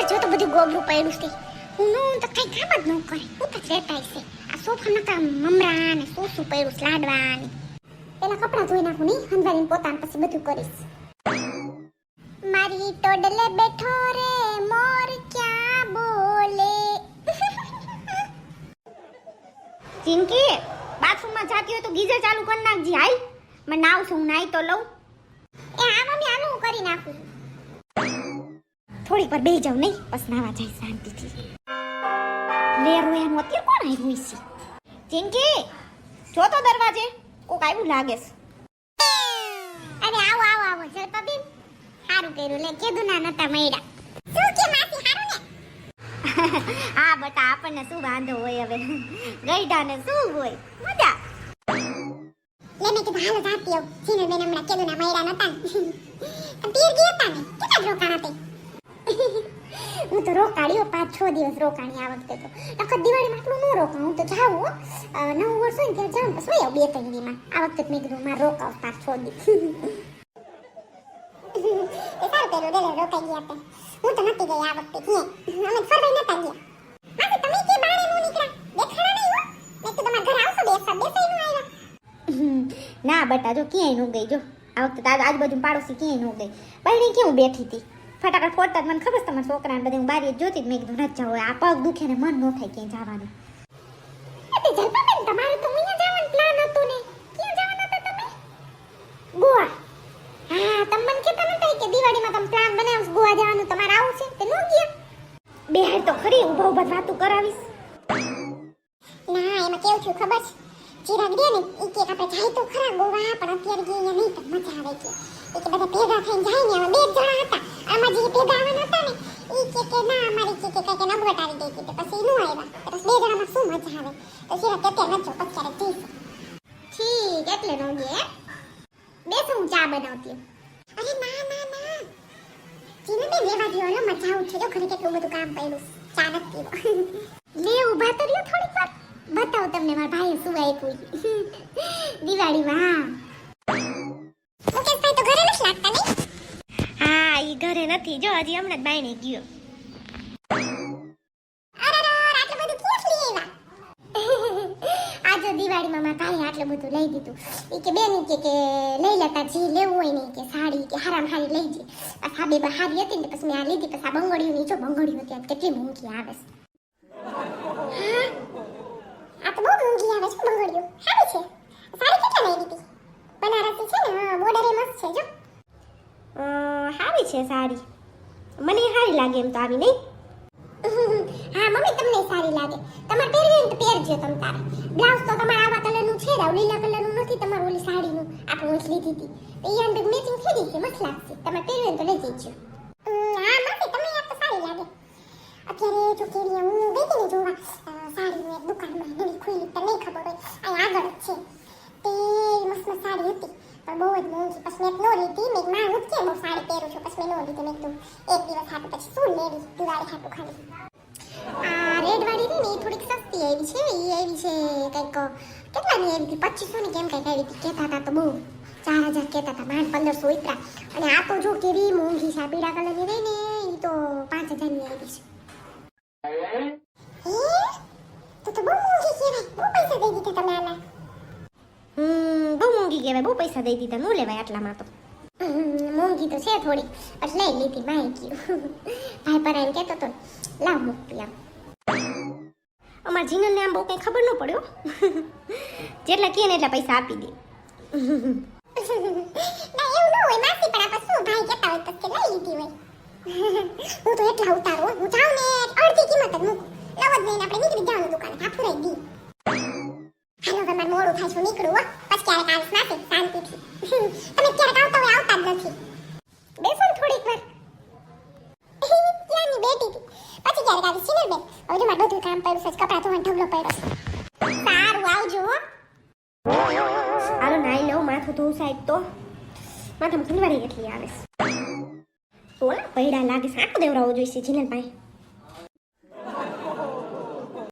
જો તો બધું ગોબરું પડ્યું છે. હું તો કઈ કામ જ ન કરે. હું તો રેટાઈ છે. આ સોફા નકા મમરા ને સોસું પડ્યું લાડવા ને. પેલા કપડાં ધોઈ નાખું નહીં હંધારીને પોતાને પછી બધું કરીશ. મારી ટોડલે બેઠો રે મોર ક્યાં બોલે. ચિંકી બાથરૂમમાં જાતી હોય તો ગીઝર ચાલુ કરી નાખજી. હાલ મને નાવ છું, હું નાઈ તો લઉં. એ આ મમ્મી આનું હું કરી નાખું. થોડીક વાર બેહી જાવ નહીં પછી નાવા જાય શાંતિથી. લે રોયાનું અત્યારે કોણ આવ્યું છે? ચિંકી જો તો દરવાજે કોક આવ્યું લાગે છે. અરે આવો આવો આવો જલપાબેન, સારું કર્યું. લે કીધું ના નતા મળ્યા. શું કે માસી સારું ને? હા બટા, આપણને શું વાંધો હોય હવે, ગઈડાને શું હોય મજા. લે મેં કીધું હાલો જાતી આવ. જીનલ બેન હમણાં કીધું ના મળ્યા નતા ને પીર ગયા હતા ને કેટલા રોકાણ હતી. હું તો રોકાડ્યો 5-6 દિવસ રોકાણી આ વખતે તો. આખા દિવાળીમાં આટલું ન રોકાણ. હું તો જાઉં 9 વર્ષ હોય ને ત્યારે જાઉં પછી આવ 2-3 દીમાં. આ વખતે મેં કીધું મારે રોકાવ 5-6 દિવસ. એ સારું કર્યું ડેલે રોકાઈ ગયા તે. હું તો નથી ગઈ આ વખતે ક્યાંય. અમે ફરવા નતા ગયા. માસી તમે કે બારે નો નીકળ્યા? દેખાડા નહીં હો. મેં તો તમારા ઘરે આવશો બેસવા બેસાઈ નો આવ્યા. ના બટા જો ક્યાંય ન ગઈ. જો આ વખતે આજુબાજુ પાડોશી ક્યાંય ન ગઈ. બહેરી કેવું બેઠી હતી ફટાફટ ફોડતા. મને ખબર તમારા છોકરાને બધે હું બારી જોતી મેં કીધું ન જાવ. આ પગ દુખે ને મન ન થાય ક્યાંય જવાનું. એટલે જલપાબેન તમારે તો અહીંયા જવાનું પ્લાન હતું ને. ક્યાં જવાના હતા તમે? ગોવા. હા તમે મને કહેતા નતા કે દિવાળીમાં તમે પ્લાન બનાવ્યો ગોવા જવાનું, તમારે આવું છે તે ન ગયા? બેહાડ તો ખરી, ઊભા ઊભા વાતો કરાવીશ. ના એમાં કેવું થયું ખબર છે? ચિરાગ દે ને એ કે આપણે જાય તો ખરા ગોવા, પણ અત્યારે ગયા નહીં તો મજા આવે કે. એ કે બધા ભેગા થઈને જાય ને. અમે 2 જણા હતા. આમાં જે ભેગા આવવાના હતા ને એ કે ના અમારી કે કઈ નબળટ આવી ગઈ કે પછી નો આવ્યા. પછી 2 જણામાં શું મજા આવે. તો ચિરાગ કે ન જો પછી ક્યારેક જઈશું. ઠીક એટલે નો ગયા. બેસો હું ચા બનાવતી. અરે ના ના ના જીને બે લેવા દો ને, મજા આવું છે. જો ઘરે કેટલું બધું કામ પડ્યું. ચા નથી પીવો. લે ઊભા તો રહ્યો થોડીક વાર. બતાવો તમને મારા ભાઈએ શું આપ્યું દિવાળીમાં. મુકેશભાઈ તો ઘરે નથી લાગતા નહીં? હા ઈ ઘરે નથી. જો હજી હમણાં જ બાયણે ગયો. આજે દિવાળીમાં મારા ભાઈએ આટલું બધું લઈ દીધું. ઈ કે બેન કે લઈ લેતા જે લેવું હોય ને કે સાડી કે હારામ હારી લઈ જે. આ બે હારી હતી ને પછી મેં આ લીધી. પછી આ બંગડીઓ ની જો બંગડીઓ ત્યાં કેટલી મોંઘી આવે છે. હા આ તો બહુ મોંઘી આવે છે બંગડીઓ. સારી છે. સાડી કેટલા લઈ લીધી? બનારસી છે ને? હા બોર્ડર મસ્ત છે જો. સારી છે સાડી. મને સારી લાગે એમ તો આવી નહીં. હા મમ્મી તમને સારી લાગે. તમારે પહેરવી તો પહેરજો તમ તારે. બ્લાઉઝ તો તમારા આવા કલરનું છે ને, લીલા કલરનું નથી. તમારું ઓલી સાડીનું આપણે ઓલી લીધી હતી તો એ અંદર મેચિંગ થઈ ગઈ છે, મસ્ત લાગશે. તમારે પહેરવી તો લઈ જજો. હા મમ્મી તમને આ તો સારી લાગે. અત્યારે જો કેરી હું ગઈ હતી ને જોવા સાડીની એક દુકાનમાં નવી ખુલ્લી, તો નહીં ખબર હોય અહીં આગળ જ છે. તે મસ્ત સાડી હતી પણ બહુ જ મોંઘી. પછી મેં ન લીધી. મેં માં હું કેમ સાડી પહેરું છું પછી મેં ન લીધી. મેં કીધું એક દિવસ હાટું પછી શું લેવી દિવાળી હાટું ખાલી. આ રેડ વાળી રહી ને એ થોડીક સસ્તી આવી છે. એ આવી છે કંઈક કેટલાની આવી હતી? 2500 ની કેમ કંઈક આવી હતી. કહેતા હતા તો બહુ 4000 કહેતા હતા. માંડ 1500 ઉતરા. અને આ તો જો કેવી મોંઘી છે. આ પીળા કલરની રહી ને એ તો 5000 ની આવી છે. તો બહુ મોંઘી કહેવાય. બહુ પૈસા દઈ દીધા તમે આના. બહુ મોંઘી કહેવાય. બહુ પૈસા દઈ દીધા. ન લેવાય આટલામાં તો. મોંઘી તો છે થોડી એટલે લઈ લીધી. ભાઈ ગયું ભાઈ પરાઈને કહેતો તો લાવ મૂકતી આમ. અમારા જીનલને આમ બહુ કંઈ ખબર ન પડ્યો. જેટલા કહે ને એટલા પૈસા આપી દે. ના એવું ન હોય માસી, પણ આપણે શું ભાઈ કહેતા હોય તો લઈ લીધી હોય. હું તો એટલા ઉતારું. હું જાઉં ને અડધી કિંમત જ મૂકું. લવ જ લઈને આપણે નીકળી જવાનું દુકાને. હાફુરાઈ દી. હાલો હવે મારે મોડું થાય છે, નીકળું હો. પછી ક્યારેક આવીશ માસી શાંતિથી. તમે ક્યારેક આવતા હોય આવતા જ નથી. બેસો ને થોડીક વાર. ક્યાંની બેઠી હતી. પછી ક્યારેક આવીશ ચિનલ બેન. હવે જો મારે બધું કામ પડ્યું છે. કપડાં ધોવાનો ઢગલો પડ્યો છે. સારું આવજો હો. હાલો નાઈ લઉં. માથું ધોવું સાહેબ તો માથામાં ખંજવાળી એટલી આવે છે. તો ને પૈડા લાગે છે. આખો દેવરાવો જોઈશે જીનલભાઈ.